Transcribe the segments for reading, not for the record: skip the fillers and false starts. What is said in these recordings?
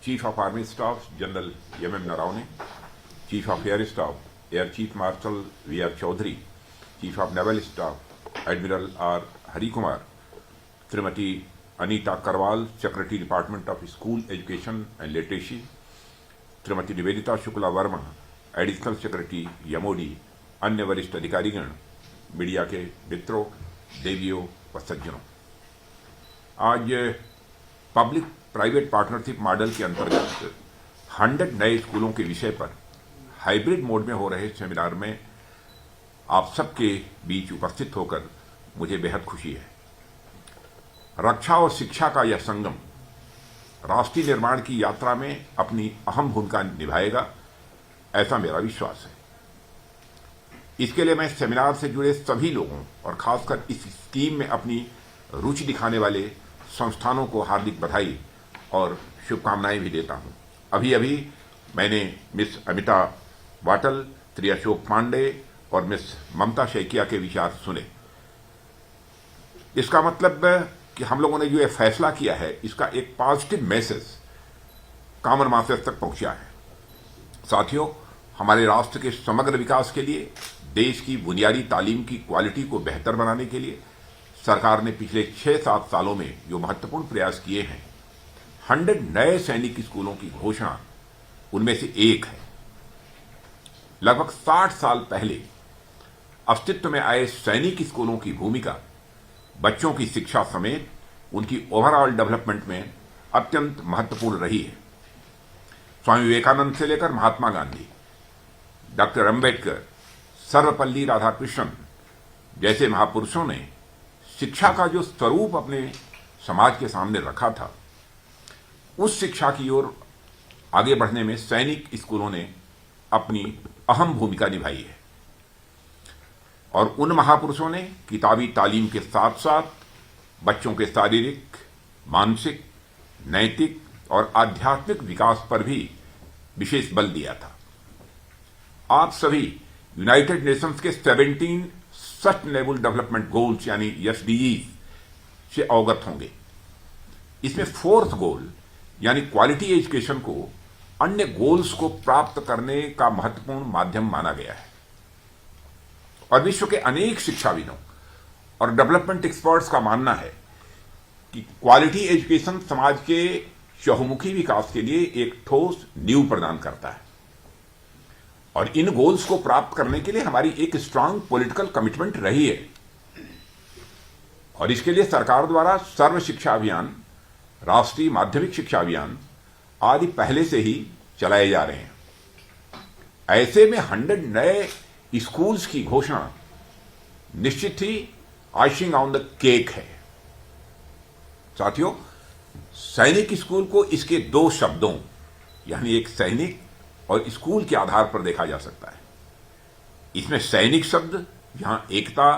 Chief of army staff general M Naravane, chief of air staff air chief marshal V R. Chaudhari, chief of naval staff admiral R. Hari Kumar, Shrimati Anita Karwal, secretary department of school education and literacy, Shrimati Nivedita Shukla Verma, additional secretary यमोडी, अन्य वरिष्ठ अधिकारीगण, media के मित्रों, देवियों व सज्जनों, आज पब्लिक प्राइवेट पार्टनरशिप मॉडल के अंतर्गत 100 नए स्कूलों के विषय पर हाइब्रिड मोड में हो रहे सेमिनार में आप सबके बीच उपस्थित होकर मुझे बेहद खुशी है। रक्षा और शिक्षा का यह संगम राष्ट्रीय निर्माण की यात्रा में अपनी अहम भूमिका निभाएगा, ऐसा मेरा विश्वास है। इसके लिए मैं सेमिनार से जुड़े सभी लोगों और खासकर इस स्कीम में अपनी रुचि दिखाने वाले संस्थानों को हार्दिक बधाई और शुभकामनाएं भी देता हूं। अभी अभी मैंने मिस अमिता वाटल, श्री अशोक पांडे और मिस ममता शैकिया के विचार सुने। इसका मतलब कि हम लोगों ने जो ये फैसला किया है, इसका एक पॉजिटिव मैसेज कॉमन मासेस तक पहुंचा है। साथियों, हमारे राष्ट्र के समग्र विकास के लिए, देश की बुनियादी तालीम की क्वालिटी को बेहतर बनाने के लिए सरकार ने पिछले 6-7 सालों में जो महत्वपूर्ण प्रयास किए हैं, 100 नए सैनिक स्कूलों की घोषणा उनमें से एक है। लगभग 60 साल पहले अस्तित्व में आए सैनिक स्कूलों की भूमिका बच्चों की शिक्षा समेत उनकी ओवरऑल डेवलपमेंट में अत्यंत महत्वपूर्ण रही है। स्वामी विवेकानंद से लेकर महात्मा गांधी, डॉक्टर अंबेडकर, सर्वपल्ली राधाकृष्णन जैसे महापुरुषों ने शिक्षा का जो स्वरूप अपने समाज के सामने रखा था, उस शिक्षा की ओर आगे बढ़ने में सैनिक स्कूलों ने अपनी अहम भूमिका निभाई है। और उन महापुरुषों ने किताबी तालीम के साथ साथ बच्चों के शारीरिक, मानसिक, नैतिक और आध्यात्मिक विकास पर भी विशेष बल दिया था। आप सभी यूनाइटेड नेशंस के 17 सस्टेनेबल डेवलपमेंट गोल्स यानी एसडीजी से अवगत होंगे। इसमें 4th गोल यानी क्वालिटी एजुकेशन को अन्य गोल्स को प्राप्त करने का महत्वपूर्ण माध्यम माना गया है। और विश्व के अनेक शिक्षाविदों और डेवलपमेंट एक्सपर्ट्स का मानना है कि क्वालिटी एजुकेशन समाज के चहुमुखी विकास के लिए एक ठोस नींव प्रदान करता है। और इन गोल्स को प्राप्त करने के लिए हमारी एक स्ट्रांग पॉलिटिकल कमिटमेंट रही है। और इसके लिए सरकार द्वारा सर्व शिक्षा अभियान, राष्ट्रीय माध्यमिक शिक्षा अभियान आदि पहले से ही चलाए जा रहे हैं। ऐसे में 100 नए स्कूल्स की घोषणा निश्चित ही आइसिंग ऑन द केक है। साथियों, सैनिक स्कूल को इसके 2 शब्दों यानी एक सैनिक और स्कूल के आधार पर देखा जा सकता है। इसमें सैनिक शब्द जहां एकता,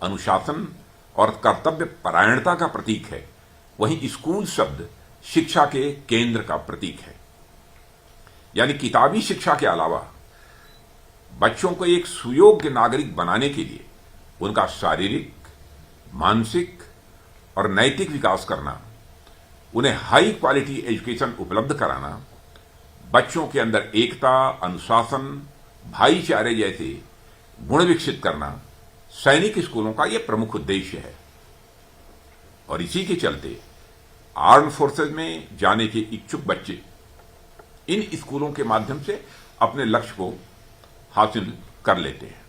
अनुशासन और कर्तव्य परायणता का प्रतीक है, वहीं स्कूल शब्द शिक्षा के केंद्र का प्रतीक है। यानी किताबी शिक्षा के अलावा बच्चों को एक सुयोग्य नागरिक बनाने के लिए उनका शारीरिक, मानसिक और नैतिक विकास करना, उन्हें हाई क्वालिटी एजुकेशन उपलब्ध कराना, बच्चों के अंदर एकता, अनुशासन, भाईचारे जैसे गुण विकसित करना सैनिक स्कूलों का यह प्रमुख उद्देश्य है। और इसी के चलते आर्म फोर्सेज में जाने के इच्छुक बच्चे इन स्कूलों के माध्यम से अपने लक्ष्य को हासिल कर लेते हैं।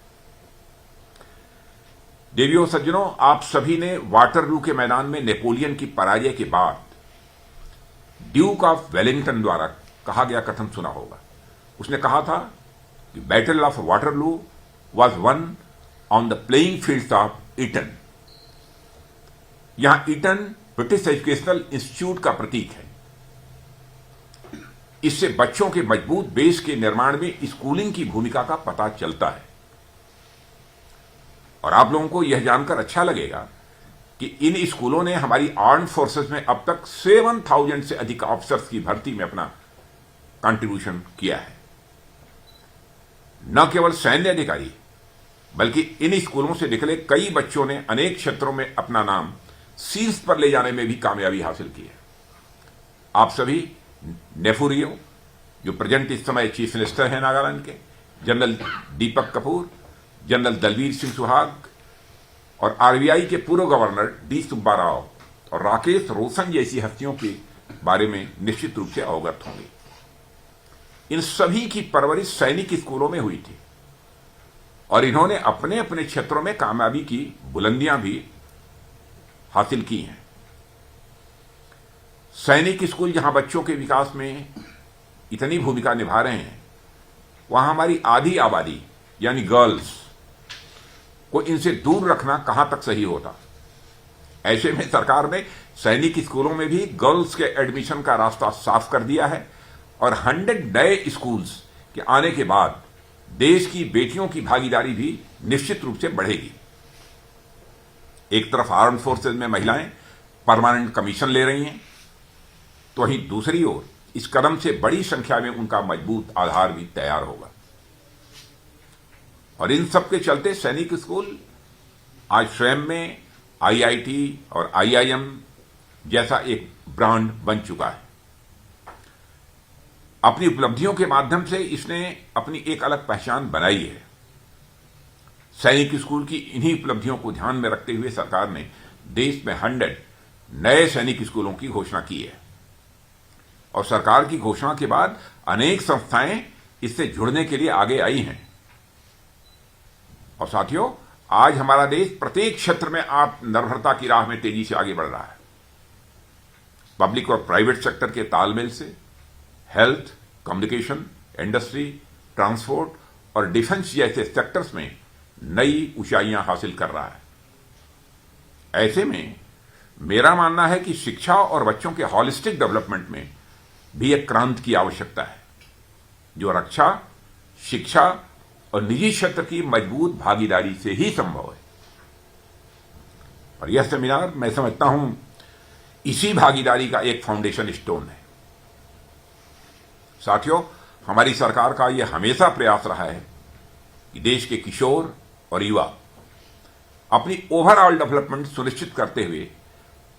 देवियों सज्जनों, आप सभी ने वाटरलू के मैदान में नेपोलियन की पराजय के बाद ड्यूक ऑफ वेलिंगटन द्वारा कहा गया कथन सुना होगा। उसने कहा था कि battle of Waterloo was won on the playing field of Eton. यहां ईटन ब्रिटिश एजुकेशनल इंस्टीट्यूट का प्रतीक है। इससे बच्चों के मजबूत बेस के निर्माण में स्कूलिंग की भूमिका का पता चलता है। और आप लोगों को यह जानकर अच्छा लगेगा कि इन स्कूलों ने हमारी आर्म फोर्सेस में अब तक 7,000 से अधिक ऑफिसर्स की भर्ती में अपना कंट्रीब्यूशन किया है। न केवल सैन्य अधिकारी बल्कि इन स्कूलों से निकले कई बच्चों ने अनेक क्षेत्रों में अपना नाम शीर्ष पर ले जाने में भी कामयाबी हासिल की है। आप सभी नेफुरियो, जो प्रेजेंट इस समय चीफ मिनिस्टर हैं नागालैंड के, जनरल दीपक कपूर, जनरल दलवीर सिंह सुहाग और आरबीआई के पूर्व गवर्नर डी सुब्बा राव और राकेश रोशन जैसी हस्तियों के बारे में निश्चित रूप से अवगत होंगे। इन सभी की परवरिश सैनिक स्कूलों में हुई थी और इन्होंने अपने अपने क्षेत्रों में कामयाबी की बुलंदियां भी हासिल की हैं। सैनिक स्कूल जहां बच्चों के विकास में इतनी भूमिका निभा रहे हैं, वहां हमारी आधी आबादी यानी गर्ल्स को इनसे दूर रखना कहां तक सही होता। ऐसे में सरकार ने सैनिक स्कूलों में भी गर्ल्स के एडमिशन का रास्ता साफ कर दिया है और 100 नए स्कूल्स के आने के बाद देश की बेटियों की भागीदारी भी निश्चित रूप से बढ़ेगी। एक तरफ आर्म्ड फोर्सेज में महिलाएं परमानेंट कमीशन ले रही हैं, तो वहीं दूसरी ओर इस कदम से बड़ी संख्या में उनका मजबूत आधार भी तैयार होगा। और इन सब के चलते सैनिक स्कूल आज स्वयं में आईआईटी और आईआईएम जैसा एक ब्रांड बन चुका है। अपनी उपलब्धियों के माध्यम से इसने अपनी एक अलग पहचान बनाई है। सैनिक स्कूल की इन्हीं उपलब्धियों को ध्यान में रखते हुए सरकार ने देश में 100 नए सैनिक स्कूलों की घोषणा की है और सरकार की घोषणा के बाद अनेक संस्थाएं इससे जुड़ने के लिए आगे आई हैं। और साथियों, आज हमारा देश प्रत्येक क्षेत्र में आत्मनिर्भरता की राह में तेजी से आगे बढ़ रहा है। पब्लिक और प्राइवेट सेक्टर के तालमेल से हेल्थ, कम्युनिकेशन, इंडस्ट्री, ट्रांसपोर्ट और डिफेंस जैसे सेक्टर्स में नई ऊंचाइयां हासिल कर रहा है। ऐसे में मेरा मानना है कि शिक्षा और बच्चों के हॉलिस्टिक डेवलपमेंट में भी एक क्रांति की आवश्यकता है, जो रक्षा, शिक्षा और निजी क्षेत्र की मजबूत भागीदारी से ही संभव है। और यह सेमिनार मैं समझता हूं इसी भागीदारी का एक फाउंडेशन स्टोन है। साथियों, हमारी सरकार का यह हमेशा प्रयास रहा है कि देश के किशोर और युवा अपनी ओवरऑल डेवलपमेंट सुनिश्चित करते हुए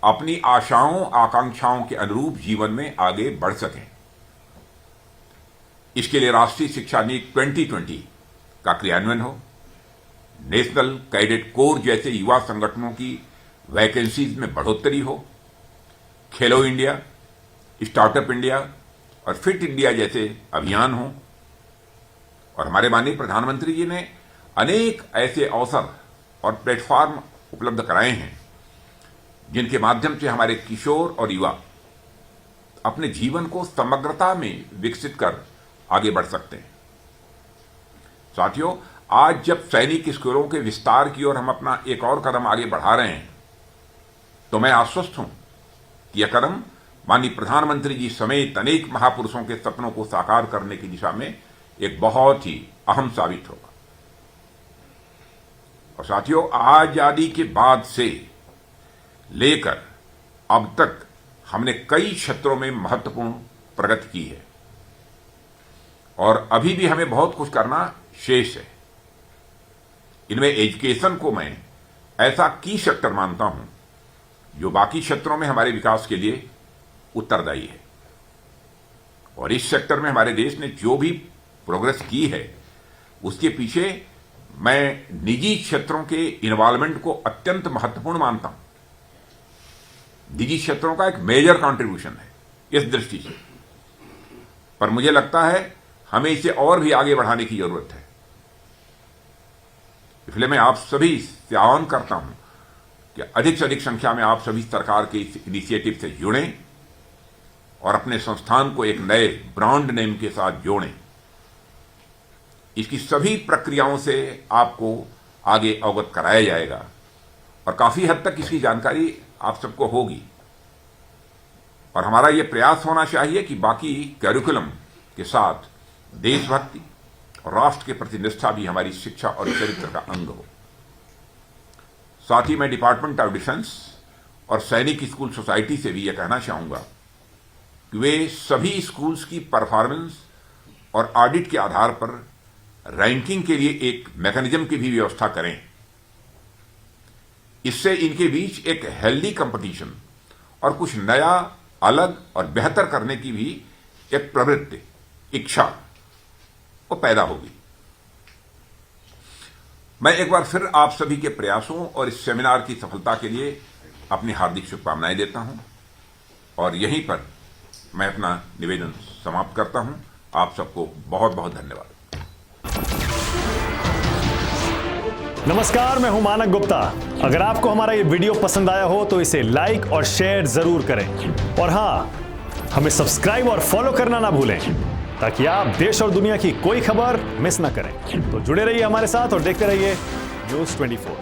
अपनी आशाओं आकांक्षाओं के अनुरूप जीवन में आगे बढ़ सकें। इसके लिए राष्ट्रीय शिक्षा नीति 2020 का क्रियान्वयन हो, नेशनल कैडेट कोर जैसे युवा संगठनों की वैकेंसीज में बढ़ोतरी हो, खेलो इंडिया, स्टार्टअप इंडिया और फिट इंडिया जैसे अभियान हो। और हमारे माननीय प्रधानमंत्री जी ने अनेक ऐसे अवसर और प्लेटफॉर्म उपलब्ध कराए हैं जिनके माध्यम से हमारे किशोर और युवा अपने जीवन को समग्रता में विकसित कर आगे बढ़ सकते हैं। साथियों, आज जब सैनिक स्कूलों के विस्तार की ओर हम अपना एक और कदम आगे बढ़ा रहे हैं, तो मैं आश्वस्त हूं कि यह कदम माननीय प्रधानमंत्री जी समेत अनेक महापुरुषों के सपनों को साकार करने की दिशा में एक बहुत ही अहम साबित होगा। और साथियों, आजादी के बाद से लेकर अब तक हमने कई क्षेत्रों में महत्वपूर्ण प्रगति की है और अभी भी हमें बहुत कुछ करना शेष है। इनमें एजुकेशन को मैं ऐसा की सेक्टर मानता हूं जो बाकी क्षेत्रों में हमारे विकास के लिए उत्तरदायी है। और इस सेक्टर में हमारे देश ने जो भी प्रोग्रेस की है, उसके पीछे मैं निजी क्षेत्रों के इन्वॉल्वमेंट को अत्यंत महत्वपूर्ण मानता हूं। निजी क्षेत्रों का एक मेजर कंट्रीब्यूशन है इस दृष्टि से, पर मुझे लगता है हमें इसे और भी आगे बढ़ाने की जरूरत है। इसलिए मैं आप सभी से आह्वान करता हूं कि अधिक से अधिक संख्या में आप सभी सरकार के इस इनिशिएटिव से जुड़ें और अपने संस्थान को एक नए ब्रांड नेम के साथ जोड़ें। इसकी सभी प्रक्रियाओं से आपको आगे अवगत कराया जाएगा और काफी हद तक इसकी जानकारी आप सबको होगी। और हमारा यह प्रयास होना चाहिए कि बाकी कैरिकुलम के साथ देशभक्ति और राष्ट्र के प्रति निष्ठा भी हमारी शिक्षा और चरित्र का अंग हो। साथ ही मैं डिपार्टमेंट ऑफ डिफेंस और सैनिक स्कूल सोसाइटी से भी यह कहना चाहूंगा कि वे सभी स्कूल्स की परफॉर्मेंस और ऑडिट के आधार पर रैंकिंग के लिए एक मैकेनिज्म की भी व्यवस्था करें। इससे इनके बीच एक हेल्दी कंपटीशन और कुछ नया, अलग और बेहतर करने की भी एक प्रवृत्ति, इच्छा वो पैदा होगी। मैं एक बार फिर आप सभी के प्रयासों और इस सेमिनार की सफलता के लिए अपनी हार्दिक शुभकामनाएं देता हूं और यहीं पर मैं अपना निवेदन समाप्त करता हूं। आप सबको बहुत बहुत धन्यवाद। नमस्कार, मैं हूं मानक गुप्ता। अगर आपको हमारा ये वीडियो पसंद आया हो तो इसे लाइक और शेयर जरूर करें और हां, हमें सब्सक्राइब और फॉलो करना ना भूलें ताकि आप देश और दुनिया की कोई खबर मिस ना करें। तो जुड़े रहिए हमारे साथ और देखते रहिए न्यूज़ 24।